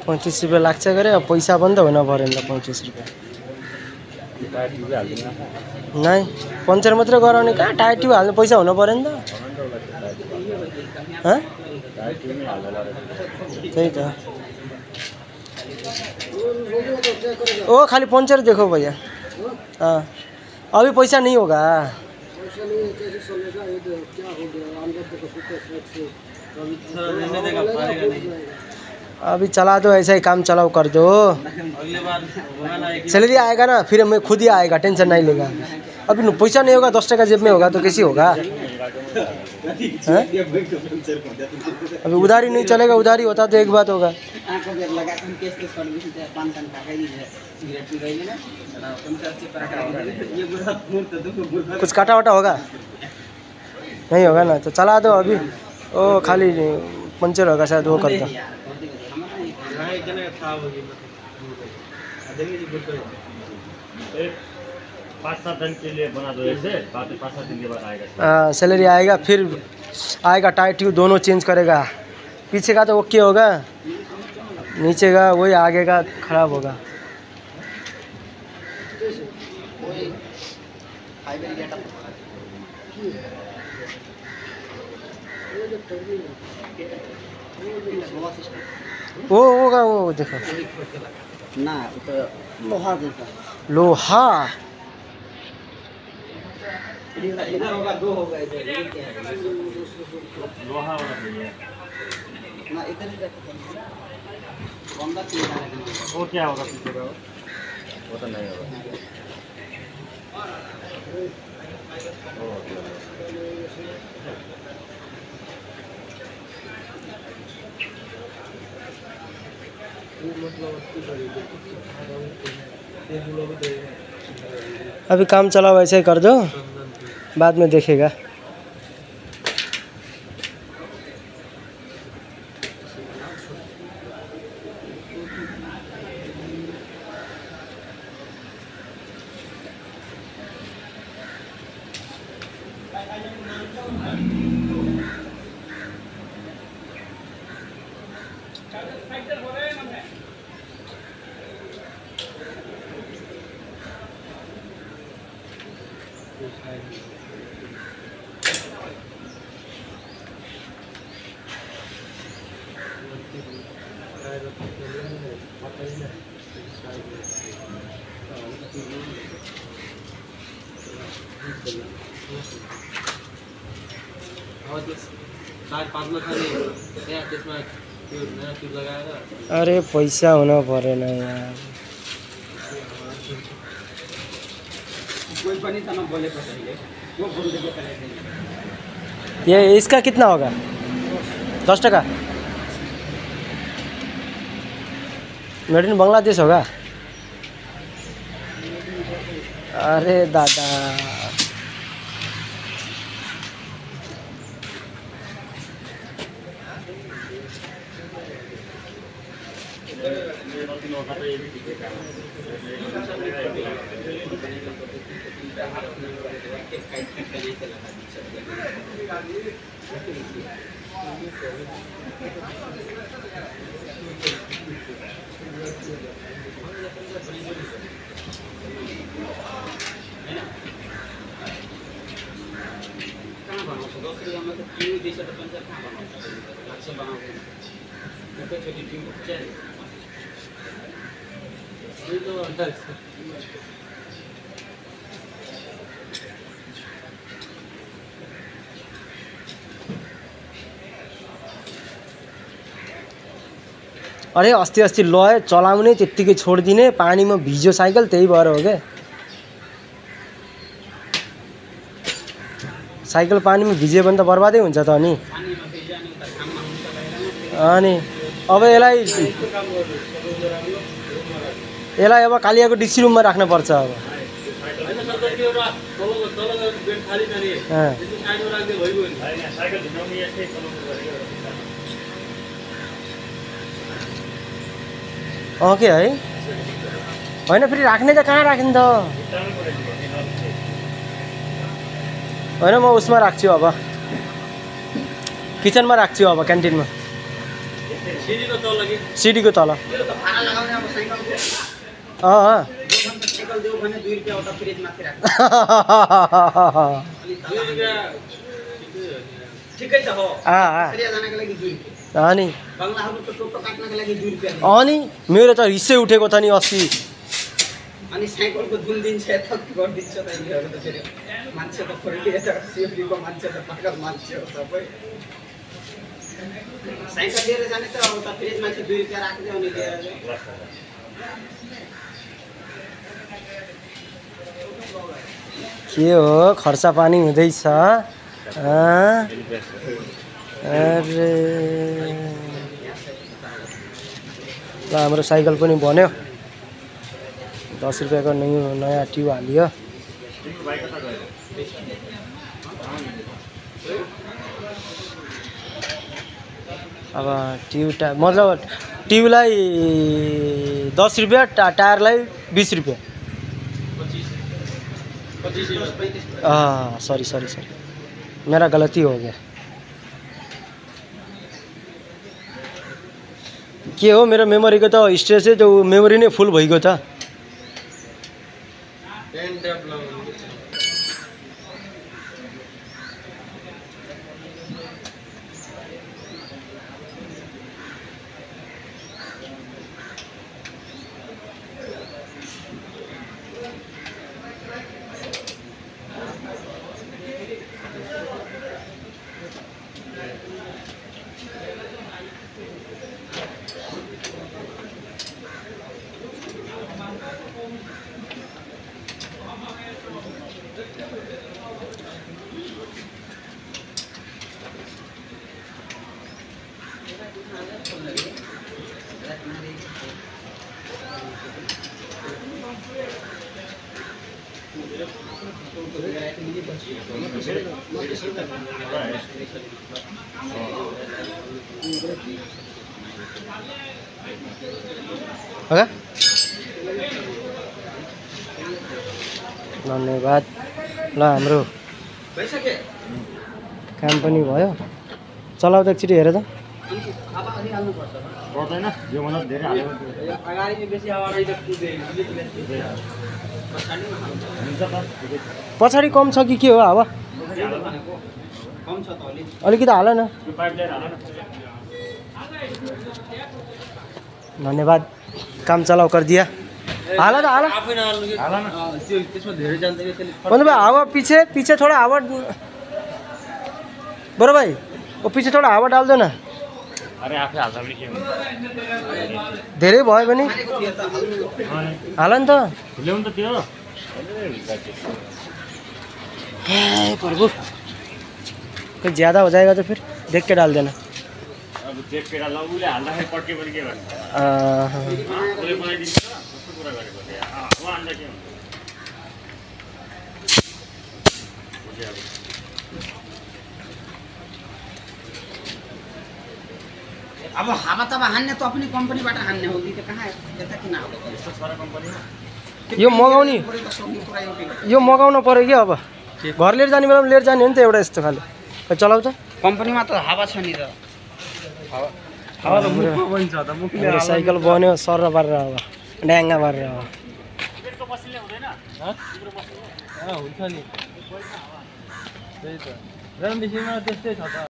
₹35 लाग्छ गरे अब पैसा पनि त हुन पर्यो नि त ₹35 नै पञ्चर मात्रै गराउने कहाँ टायर ट्युब हाल्ने पैसा हुन पर्यो नि त त्यही त ओ खाली पंचर देखो भैया हाँ अभी पैसा नहीं होगा अभी चला दो ऐसा ही काम चलाओ कर दो सैलरी आएगा ना फिर मैं खुद ही आएगा टेंशन नहीं लेगा अभी पैसा नहीं होगा 10 टका जेब में होगा तो कैसे होगा अभी उधारी नहीं चलेगा उधारी होता तो एक बात होगा कुछ काटा वाटा होगा नहीं होगा ना तो चला दो अभी ओ खाली पंचर होगा शायद वो करता 5-7 दिन के लिए बना दो ऐसे 5-7 दिन के बाद आएगा हाँ सैलरी आएगा फिर आएगा टायर ट्यूब दोनों चेंज करेगा पीछे का तो ओके होगा नीचे का वही आगे का खराब होगा वो होगा वो देखो ना लोहा जैसा लोहा इधर होगा 2 होगा इधर लोहा वाला चाहिए ना इधर ही बंदा चाहिए वो क्या होगा पीछे का वो तो नहीं होगा अभी काम चला वैसे ही कर दो बाद में देखेगा अरे पैसा होना परे ना यार कोई पनि तना बोले को चाहिए वो बोल दे के ये इसका कितना होगा 10 टका मेड इन बांग्लादेश होगा अरे दादा अरे अस्ति अस्ति लय चलाउने त्यत्तिकै छोडिदिने पानीमा भिज्यो साइकल त्यही भएर हो क्या साइकल पानीमा भिज्यो भने त बर्बादै हुन्छ त अनि अब यसलाई अब कालियाको डिसी रुममा राख्नु पर्छ अब के है होइन फेरि राख्ने त कहाँ राख्ने त होइन म उसमा राख्छु अब किचनमा राख्छु अब क्यान्टिनमा सिडीको तल भाडा लगाउने अब साइकलको साइकल देऊ भने 2 रुपैयाँ उता फ्रिज माथि राख्छ ठिकै छ हो फेरि जानको लागि 2 रुपैयाँ अनि बङ्गलाहरूको टोटो काट्नको लागि 2 रुपैयाँ अनि मेरो त रिसै उठेको त नि अस्ति अनि साइकलको धुन दिन्छ यता गरिदिन्छ त यिनीहरू त फेरि मान्छे त फर्किए त सिएफडीको मान्छे त पागल मान्छे हो सबै साइकल लिएर जाने त उता फ्रिज माथि 2 रुपैयाँ राख्दै अनि लिएर के हो खर्चा पानी हुँदैछ अरे ल हाम्रो साइकल पनि बन्यो 10 रुपैयाँको नयाँ ट्युब हालियो अब मतलब ट्युबलाई 10 रुपैयाँ टायरलाई 20 रुपैयाँ सॉरी मेरा गलती हो गया के हो मेरो मेमोरीको त स्टोरेज चाहिँ त्यो मेमोरी नै फुल भइगयो त धन्यवाद ल हाम्रो काम पनि भयो चलाउँदा एकचोटि हेर त पर्दैन यो भन्दा धेरै हाल्यो अगाडि बेसी हावा आइद कुदेन पछाडि कम छ कि के हो हावा कम छ त अलिकति हाल न यो पाइप लाइन हाल न धन्यवाद काम चलाउ कर दिया हाला त हाला आफै नहाल्नु कि हाल न त्यो त्यसमा धेरै जान्दैन त्यसले मतलब हावा पीछे थोड़ा हावा बड़ो भाई वो पीछे थोड़ा हावा डाल दो ना अरे आफै हाल्छ भने के हुन्छ धेरै भयो भने हाल नि त ल्याउनु त त्यो हे प्रभु कोई ज्यादा हो जाएगा तो फिर देख के डाल देना अब चेक केटा लगुले हाल्दाखेरि पट्के पनि के भन्छ उसले बनाइदिन्छ र कस्तो कुरा गरेको थियो हो हाल्दा के हुन्छ अब हावा तब हान्ने त अपनी कम्पनीबाट हान्ने हो कि त कहाँ यता किन आउँछ यस्तो छ र कम्पनीमा यो मगाउने यो मगाउन पर्यो कि अब घर लिएर जाने बेलामा लिएर जाने हो नि त एउटा यस्तो खाले चलाउ त कम्पनीमा त हावा छ नि त हावा त मुखमा पनि छ त मुखले साइकल बन्यो सर पारेर अब ड्याङ्गा पारेर अब हुन्छ नि त्यही त रमबिसीमा त्यस्तै छ त